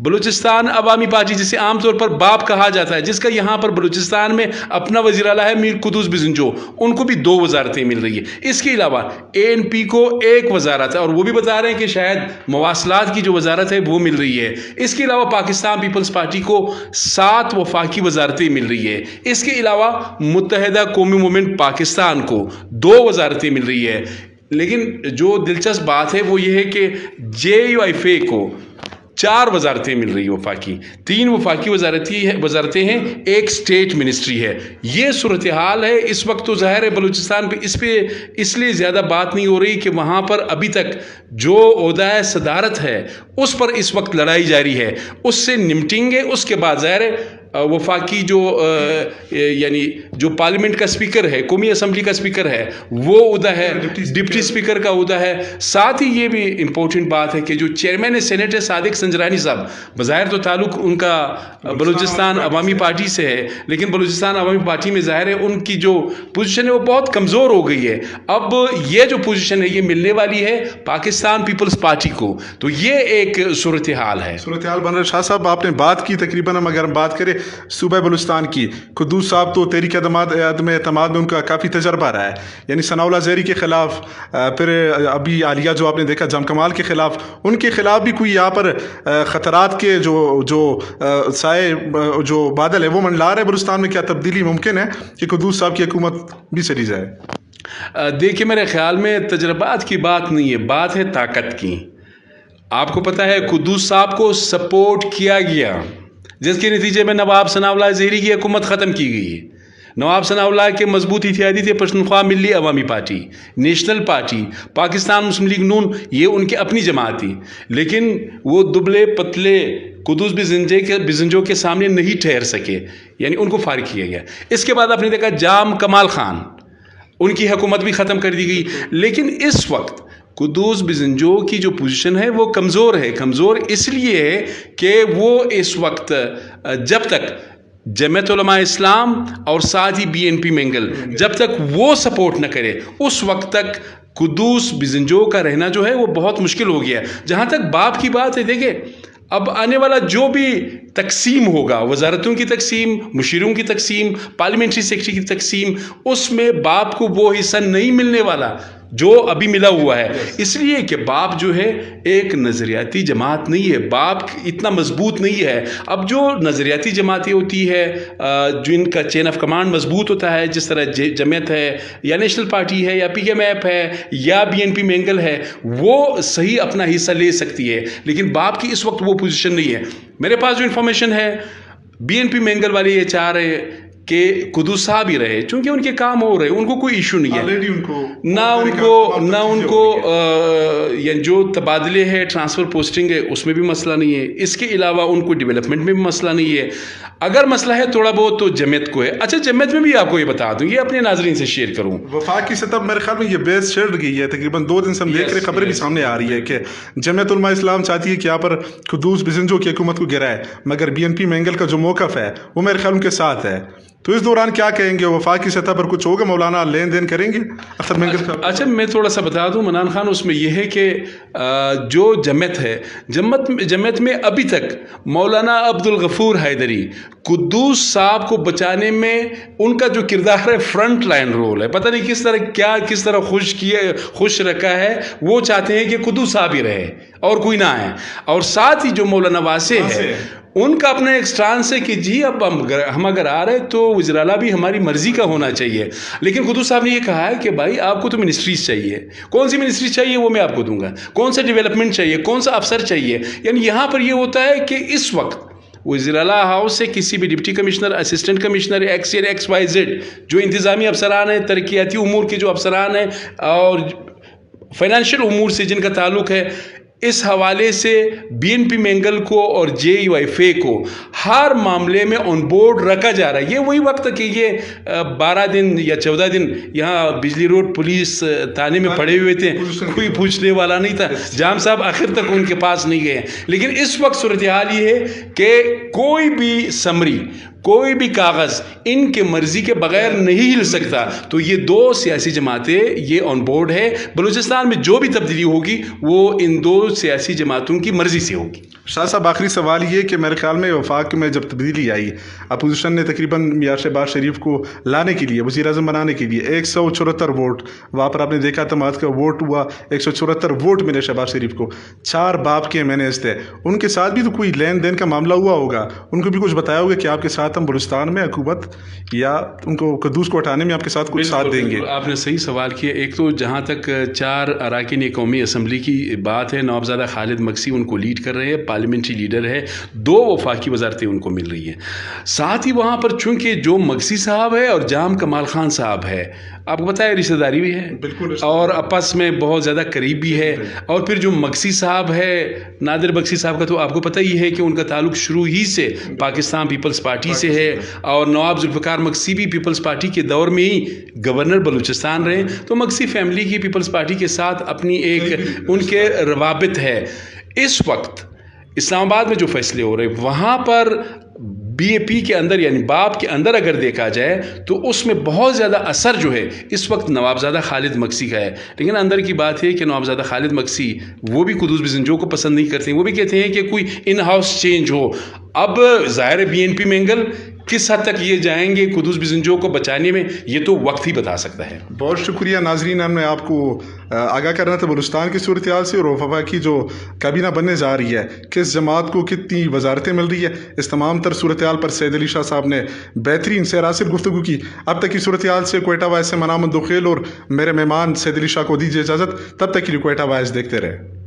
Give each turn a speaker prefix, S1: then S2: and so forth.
S1: بلوچستان عوامی پارٹی جسے عام طور پر باپ کہا جاتا ہے، جس کا یہاں پر بلوچستان میں اپنا وزیر اعلیٰ ہے میر قدوس بزنجو، ان کو بھی 2 وزارتیں مل رہی ہیں۔ اس کے علاوہ ANP کو 1 وزارت ہے، اور وہ بھی بتا رہے ہیں کہ شاید مواصلات کی جو وزارت ہے وہ مل رہی ہے۔ اس کے علاوہ پاکستان پیپلز پارٹی کو 7 وفاقی وزارتیں مل رہی ہے۔ اس کے علاوہ متحدہ قومی موومنٹ پاکستان کو 2 وزارتیں مل رہی ہے۔ لیکن جو دلچسپ بات ہے وہ یہ ہے کہ JUIF کو 4 وزارتیں مل رہی ہیں وفاقی، 3 وفاقی وزارتیں ہیں، 1 اسٹیٹ منسٹری ہے۔ یہ صورتحال ہے اس وقت۔ تو ظاہر ہے بلوچستان پہ اس لیے زیادہ بات نہیں ہو رہی کہ وہاں پر ابھی تک جو عہدہ صدارت ہے اس پر اس وقت لڑائی جاری ہے، اس سے نمٹیں گے۔ اس کے بعد ظاہر ہے وفاقی یعنی جو پارلیمنٹ کا اسپیکر ہے، قومی اسمبلی کا اسپیکر ہے، وہ عہدہ ہے، ڈپٹی اسپیکر کا عہدہ ہے۔ ساتھ ہی یہ بھی امپورٹنٹ بات ہے کہ جو چیئرمین سینیٹ ہے صادق سنجرانی صاحب، بظاہر تو تعلق ان کا بلوچستان عوامی پارٹی سے ہے، لیکن بلوچستان عوامی پارٹی میں ظاہر ہے ان کی جو پوزیشن ہے وہ بہت کمزور ہو گئی ہے۔ اب یہ جو پوزیشن ہے یہ ملنے والی ہے پاکستان پیپلز پارٹی کو، تو یہ ایک صورتحال ہے۔
S2: صورتحال بن رہا ہے۔ شاہ صاحب آپ نے بات کی، تقریباً ہم اگر بات کریں صوبہ بلوچستان کی، قدوس صاحب تو تحریک عدم اعتماد میں ان کا کافی تجربہ رہا ہے، یعنی ثناء اللہ زہری کے خلاف، پھر ابھی عالیہ جو آپ نے دیکھا جم کمال کے خلاف، ان کے خلاف بھی کوئی یہاں پر خطرات کے جو سائے جو بادل ہے وہ منڈلا رہے بلوچستان میں۔ کیا تبدیلی ممکن ہے کہ قدوس صاحب کی حکومت بھی چلی جائے؟
S1: دیکھیں میرے خیال میں تجربات کی بات نہیں ہے، بات ہے طاقت کی۔ آپ کو پتہ ہے قدوس صاحب کو سپورٹ کیا گیا، جس کے نتیجے میں نواب ثناء اللہ زہری کی حکومت ختم کی گئی ہے۔ نواب ثناء اللہ کے مضبوط اتحادی تھے پشتونخوا ملی عوامی پارٹی، نیشنل پارٹی، پاکستان مسلم لیگ نون، یہ ان کی اپنی جماعت تھی، لیکن وہ دبلے پتلے قدوس بزنجو کے سامنے نہیں ٹھہر سکے، یعنی ان کو فارغ کیا گیا۔ اس کے بعد آپ نے دیکھا جام کمال خان، ان کی حکومت بھی ختم کر دی گئی۔ لیکن اس وقت قدوس بزنجو کی جو پوزیشن ہے وہ کمزور ہے۔ کمزور اس لیے ہے کہ وہ اس وقت جب تک جمعیت علماء اسلام اور ساتھ ہی BNP مینگل جب تک وہ سپورٹ نہ کرے، اس وقت تک قدوس بزنجو کا رہنا جو ہے وہ بہت مشکل ہو گیا۔ جہاں تک باپ کی بات ہے، دیکھیں اب آنے والا جو بھی تقسیم ہوگا، وزارتوں کی تقسیم، مشیروں کی تقسیم، پارلیمنٹری سیکرٹری کی تقسیم، اس میں باپ کو وہ حصہ نہیں ملنے والا جو ابھی ملا ہوا ہے، اس لیے کہ باپ جو ہے ایک نظریاتی جماعت نہیں ہے، باپ اتنا مضبوط نہیں ہے۔ اب جو نظریاتی جماعتیں ہوتی ہے جن کا چین آف کمانڈ مضبوط ہوتا ہے، جس طرح جمعیت ہے یا نیشنل پارٹی ہے یا PMF ہے یا BNP مینگل ہے، وہ صحیح اپنا حصہ لے سکتی ہے، لیکن باپ کی اس وقت وہ پوزیشن نہیں ہے۔ میرے پاس جو انفارمیشن ہے BNP مینگل والے یہ چاہ رہے ہیں کہ قدوس صاحب ہی رہے، چونکہ ان کے کام ہو رہے ہیں، ان کو کوئی ایشو نہیں ہے، نہ ان کو یعنی جو تبادلے ہے، ٹرانسفر پوسٹنگ ہے، اس میں بھی مسئلہ نہیں ہے۔ اس کے علاوہ ان کو ڈیولپمنٹ میں بھی مسئلہ نہیں ہے۔ اگر مسئلہ ہے تھوڑا بہت تو جمعیت کو ہے۔ اچھا جمعیت میں بھی آپ کو یہ بتا دوں، یہ اپنے ناظرین سے شیئر کروں،
S2: وفاق کی سطح میرے خیال میں یہ بحث چھڑ گئی ہے، تقریباً 2 دن سے ہم دیکھ رہے، خبریں بھی سامنے آ رہی ہے کہ جمعیت علماء اسلام چاہتی ہے کہ یہاں پر قدوس بزنجو کی حکومت کو گرائے، مگر BNP مینگل کا جو موقف ہے وہ میرے خیال ان کے ساتھ ہے۔ تو اس دوران کیا کہیں گے؟ وفاق کی سطح پر کچھ ہوگا؟ مولانا لین دین کریں گے اختر مینگل کا؟
S1: اچھا میں تھوڑا سا بتا دوں منان خان، اس میں یہ ہے کہ جو جمعیت ہے، جمعیت میں ابھی تک مولانا عبدالغفور حیدری قدوس صاحب کو بچانے میں ان کا جو کردار ہے فرنٹ لائن رول ہے، پتہ نہیں کس طرح خوش رکھا ہے، وہ چاہتے ہیں کہ قدوس صاحب ہی رہے اور کوئی نہ آئے۔ اور ساتھ ہی جو مولانا واسع ہے ان کا اپنا ایک سٹانس ہے کہ جی اب ہم اگر آ رہے تو وزیر اعلیٰ بھی ہماری مرضی کا ہونا چاہیے، لیکن قدوس صاحب نے یہ کہا ہے کہ بھائی آپ کو تو منسٹریز چاہیے، کون سی منسٹری چاہیے وہ میں آپ کو دوں گا، کون سا ڈیولپمنٹ چاہیے، کون سا افسر چاہیے۔ یعنی یہاں پر یہ ہوتا ہے کہ اس وقت وزیر اعلیٰ ہاؤس سے کسی بھی deputy commissioner, assistant commissioner, XYZ جو انتظامی افسران ہیں، ترقیاتی امور کے جو افسران ہیں اور فائنینشیل امور سے جن کا تعلق ہے، اس حوالے سے BNP مینگل کو اور JUIF کو ہر معاملے میں آن بورڈ رکھا جا رہا ہے۔ یہ وہی وقت ہے کہ یہ 12 دن یا 14 دن یہاں بجلی روڈ پولیس تھانے میں پڑے ہوئے تھے، کوئی پوچھنے والا نہیں تھا، جام صاحب آخر تک ان کے پاس نہیں گئے۔ لیکن اس وقت صورتحال یہ ہے کہ کوئی بھی سمری، کوئی بھی کاغذ ان کے مرضی کے بغیر نہیں ہل سکتا۔ تو یہ 2 سیاسی جماعتیں یہ آن بورڈ ہے، بلوچستان میں جو بھی تبدیلی ہوگی وہ ان 2 سیاسی جماعتوں کی مرضی سے ہوگی۔
S2: شاہ صاحب آخری سوال یہ کہ میرے خیال میں وفاق میں جب تبدیلی آئی اپوزیشن نے تقریباً میاں شہباز شریف کو لانے کے لیے وزیر اعظم بنانے کے لیے 174 ووٹ وہاں پر آپ نے دیکھا اعتماد کا ووٹ ہوا 174 ووٹ ملے شہباز شریف کو 4 باپ کے MNAs تھے ان کے ساتھ بھی تو کوئی لین دین کا معاملہ ہوا ہوگا ان کو بھی کچھ بتایا ہوگا کہ آپ کے ساتھ ہم بلوچستان میں حکومت یا ان کو قدوس کو ہٹانے میں آپ کے ساتھ کچھ ساتھ دیں گے.
S1: آپ نے صحیح سوال کیا. ایک تو جہاں تک 4 اراکین قومی اسمبلی کی بات ہے نوابزادہ خالد مکسی ان کو لیڈ کر رہے ہیں پارلیمنٹری لیڈر ہے 2 وفاقی وزارتیں ان کو مل رہی ہیں. ساتھ ہی وہاں پر چونکہ جو مکسی صاحب ہے اور جام کمال خان صاحب ہے آپ کو پتہ ہے رشتہ داری بھی ہے
S2: بالکل
S1: اور آپس میں بہت زیادہ قریب بھی ہے. اور پھر جو مکسی صاحب ہے نادر بکسی صاحب کا تو آپ کو پتہ ہی ہے کہ ان کا تعلق شروع ہی سے پاکستان پیپلز پارٹی سے ہے اور نواب ذوالفقار مکسی بھی پیپلز پارٹی کے دور میں ہی گورنر بلوچستان رہے. تو مکسی فیملی کی پیپلز پارٹی کے ساتھ اپنی ایک ان کے روابط ہے. اس وقت اسلام آباد میں جو فیصلے ہو رہے وہاں پر BAP کے اندر یعنی باپ کے اندر اگر دیکھا جائے تو اس میں بہت زیادہ اثر جو ہے اس وقت نوابزادہ خالد مکسی کا ہے. لیکن اندر کی بات ہے کہ نوابزادہ خالد مکسی وہ بھی قدوس بزنجو کو پسند نہیں کرتے ہیں. وہ بھی کہتے ہیں کہ کوئی ان ہاؤس چینج ہو. اب ظاہر BNP مینگل کس حد تک یہ جائیں گے قدوس بزنجو کو بچانے میں یہ تو وقت ہی بتا سکتا ہے.
S2: بہت شکریہ ناظرین. ہم نے آپ کو آگاہ کرنا تھا بلوچستان کی صورتحال سے اور وفاق کی جو کابینہ بننے جا رہی ہے کس جماعت کو کتنی وزارتیں مل رہی ہے. اس تمام تر صورتحال پر سید علی شاہ صاحب نے بہترین سراسر گفتگو کی. اب تک کی صورتحال سے کوئٹہ وائس سے منامن دخیل اور میرے مہمان سید علی شاہ کو دیجیے اجازت. تب تک کے لیے کوئٹہ وائس دیکھتے رہے.